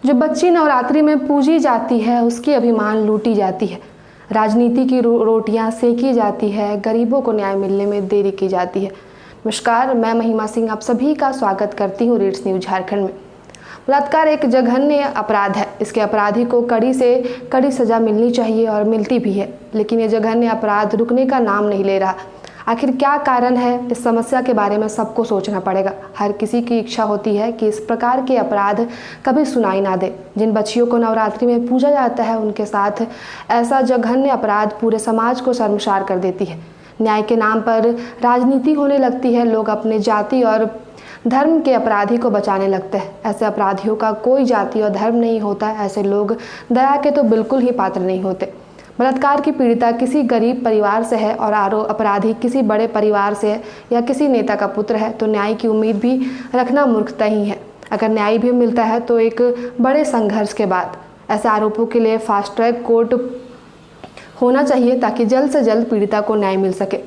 जो बच्ची नवरात्रि में पूजी जाती है उसकी अभिमान लूटी जाती है। राजनीति की रोटियां सेकी जाती है, गरीबों को न्याय मिलने में देरी की जाती है। नमस्कार, मैं महिमा सिंह आप सभी का स्वागत करती हूँ रीड्स न्यूज झारखंड में। बलात्कार एक जघन्य अपराध है। इसके अपराधी को कड़ी से कड़ी सजा मिलनी चाहिए और मिलती भी है, लेकिन ये जघन्य अपराध रुकने का नाम नहीं ले रहा। आखिर क्या कारण है? इस समस्या के बारे में सबको सोचना पड़ेगा। हर किसी की इच्छा होती है कि इस प्रकार के अपराध कभी सुनाई ना दे। जिन बच्चियों को नवरात्रि में पूजा जाता है उनके साथ ऐसा जघन्य अपराध पूरे समाज को शर्मसार कर देती है। न्याय के नाम पर राजनीति होने लगती है। लोग अपने जाति और धर्म के अपराधी को बचाने लगते हैं। ऐसे अपराधियों का कोई जाति और धर्म नहीं होता। ऐसे लोग दया के तो बिल्कुल ही पात्र नहीं होते। बलात्कार की पीड़िता किसी गरीब परिवार से है और अपराधी किसी बड़े परिवार से है या किसी नेता का पुत्र है तो न्याय की उम्मीद भी रखना मूर्खता ही है। अगर न्याय भी मिलता है तो एक बड़े संघर्ष के बाद। ऐसे आरोपों के लिए फास्ट ट्रैक कोर्ट होना चाहिए ताकि जल्द से जल्द पीड़िता को न्याय मिल सके।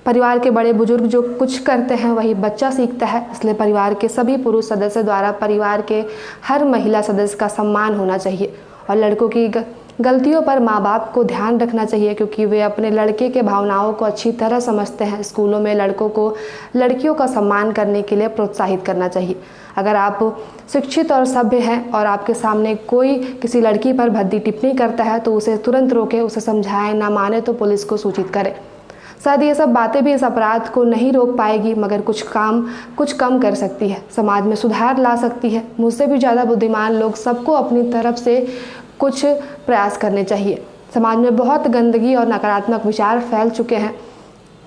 परिवार के बड़े बुजुर्ग जो कुछ करते हैं वही बच्चा सीखता है, इसलिए परिवार के सभी पुरुष सदस्य द्वारा परिवार के हर महिला सदस्य का सम्मान होना चाहिए और लड़कों की गलतियों पर माँ बाप को ध्यान रखना चाहिए, क्योंकि वे अपने लड़के के भावनाओं को अच्छी तरह समझते हैं। स्कूलों में लड़कों को लड़कियों का सम्मान करने के लिए प्रोत्साहित करना चाहिए। अगर आप शिक्षित और सभ्य हैं और आपके सामने कोई किसी लड़की पर भद्दी टिप्पणी करता है तो उसे तुरंत रोकें, उसे समझाएं, ना माने तो पुलिस को सूचित करें। शायद ये सब बातें भी इस अपराध को नहीं रोक पाएगी, मगर कुछ कम कर सकती है, समाज में सुधार ला सकती है। मुझसे भी ज़्यादा बुद्धिमान लोग सबको अपनी तरफ से कुछ प्रयास करने चाहिए। समाज में बहुत गंदगी और नकारात्मक विचार फैल चुके हैं।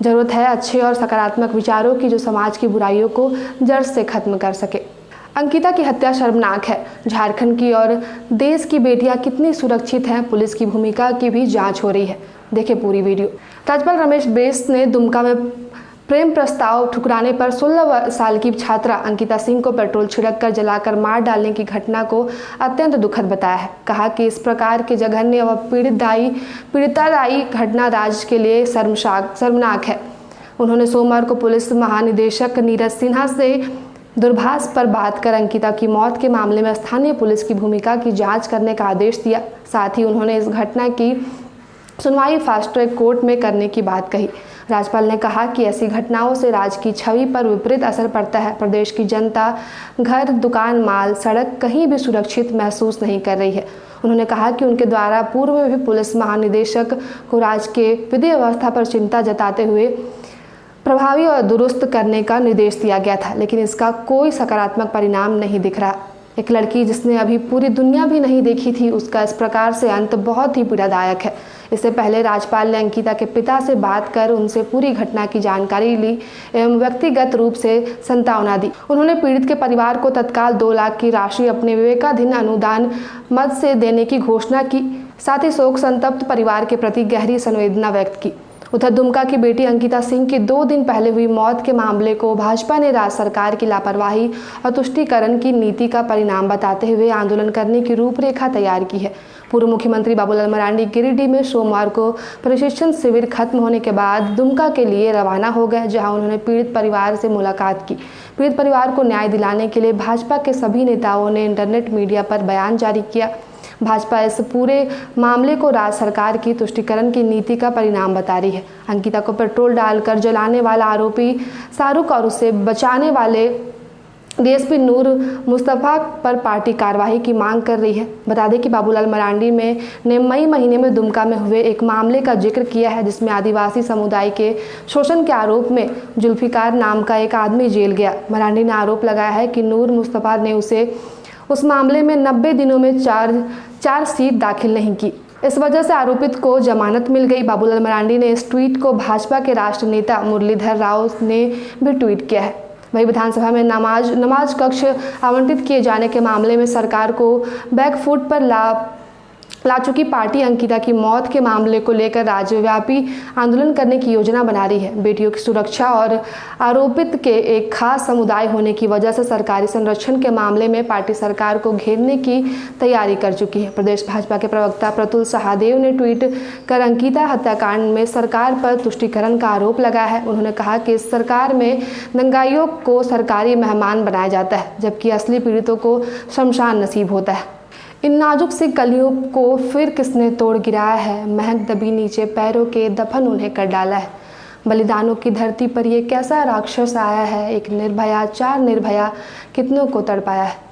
ज़रूरत है अच्छे और सकारात्मक विचारों की जो समाज की बुराइयों को जड़ से खत्म कर सके। अंकिता की हत्या शर्मनाक है। झारखंड की और देश की बेटियां कितनी सुरक्षित हैं, पुलिस की भूमिका की भी जांच हो रही है। देखें पूरी वीडियो। राज्यपाल रमेश बैस ने दुमका में प्रेम प्रस्ताव ठुकराने पर 16 साल की छात्रा अंकिता सिंह को पेट्रोल छिड़ककर जलाकर मार डालने की घटना को अत्यंत दुखद बताया है। कहा कि इस प्रकार के जघन्य व पीड़ितादायी घटना राज्य के लिए शर्मनाक है। उन्होंने सोमवार को पुलिस महानिदेशक नीरज सिन्हा से दूरभाष पर बात कर अंकिता की मौत के मामले में स्थानीय पुलिस की भूमिका की जांच करने का आदेश दिया। साथ ही उन्होंने इस घटना की सुनवाई फास्ट ट्रैक कोर्ट में करने की बात कही। राज्यपाल ने कहा कि ऐसी घटनाओं से राज्य की छवि पर विपरीत असर पड़ता है। प्रदेश की जनता घर, दुकान, माल, सड़क कहीं भी सुरक्षित महसूस नहीं कर रही है। उन्होंने कहा कि उनके द्वारा पूर्व में भी पुलिस महानिदेशक को राज्य के विधि व्यवस्था पर चिंता जताते हुए प्रभावी और दुरुस्त करने का निर्देश दिया गया था, लेकिन इसका कोई सकारात्मक परिणाम नहीं दिख रहा। एक लड़की जिसने अभी पूरी दुनिया भी नहीं देखी थी, उसका इस प्रकार से अंत बहुत ही पीड़ादायक है। इससे पहले राज्यपाल ने अंकिता के पिता से बात कर उनसे पूरी घटना की जानकारी ली एवं व्यक्तिगत रूप से सांत्वना दी। उन्होंने पीड़ित के परिवार को तत्काल 2 लाख की राशि अपने विवेकाधीन अनुदान मद से देने की घोषणा की। साथ ही शोक संतप्त परिवार के प्रति गहरी संवेदना व्यक्त की। उधर दुमका की बेटी अंकिता सिंह की 2 दिन पहले हुई मौत के मामले को भाजपा ने राज्य सरकार की लापरवाही और तुष्टीकरण की नीति का परिणाम बताते हुए आंदोलन करने की रूपरेखा तैयार की है। पूर्व मुख्यमंत्री बाबूलाल मरांडी गिरिडीह में सोमवार को प्रशिक्षण शिविर खत्म होने के बाद दुमका के लिए रवाना हो गए, जहां उन्होंने पीड़ित परिवार से मुलाकात की। पीड़ित परिवार को न्याय दिलाने के लिए भाजपा के सभी नेताओं ने इंटरनेट मीडिया पर बयान जारी किया। भाजपा इस पूरे मामले को राज्य सरकार की तुष्टीकरण की नीति का परिणाम बता रही है। अंकिता को पेट्रोल डालकर जलाने वाला आरोपी शाहरुख और उसे बचाने वाले डीएसपी नूर मुस्तफा पर पार्टी कार्रवाई की मांग कर रही है। बता दें कि बाबूलाल मरांडी ने मई महीने में दुमका में हुए एक मामले का जिक्र किया है, जिसमें आदिवासी समुदाय के शोषण के आरोप में जुल्फिकार नाम का एक आदमी जेल गया। मरांडी ने आरोप लगाया है कि नूर मुस्तफा ने उस मामले में 90 दिनों में चार्जशीट दाखिल नहीं की। इस वजह से आरोपित को जमानत मिल गई। बाबूलाल मरांडी ने इस ट्वीट को भाजपा के राष्ट्रीय नेता मुरलीधर राव ने भी ट्वीट किया है। वही विधानसभा में नमाज कक्ष आवंटित किए जाने के मामले में सरकार को बैकफुट पर ला चुकी पार्टी अंकिता की मौत के मामले को लेकर राज्यव्यापी आंदोलन करने की योजना बना रही है। बेटियों की सुरक्षा और आरोपित के एक खास समुदाय होने की वजह से सरकारी संरक्षण के मामले में पार्टी सरकार को घेरने की तैयारी कर चुकी है। प्रदेश भाजपा के प्रवक्ता प्रतुल सहादेव ने ट्वीट कर अंकिता हत्याकांड में सरकार पर तुष्टीकरण का आरोप लगाया है। उन्होंने कहा कि इस सरकार में दंगाइयों को सरकारी मेहमान बनाया जाता है, जबकि असली पीड़ितों को शमशान नसीब होता है। इन नाजुक सी कलियों को फिर किसने तोड़ गिराया है, महक दबी नीचे पैरों के दफन उन्हें कर डाला है। बलिदानों की धरती पर ये कैसा राक्षस आया है, एक निर्भया चार निर्भया कितनों को तड़पाया है।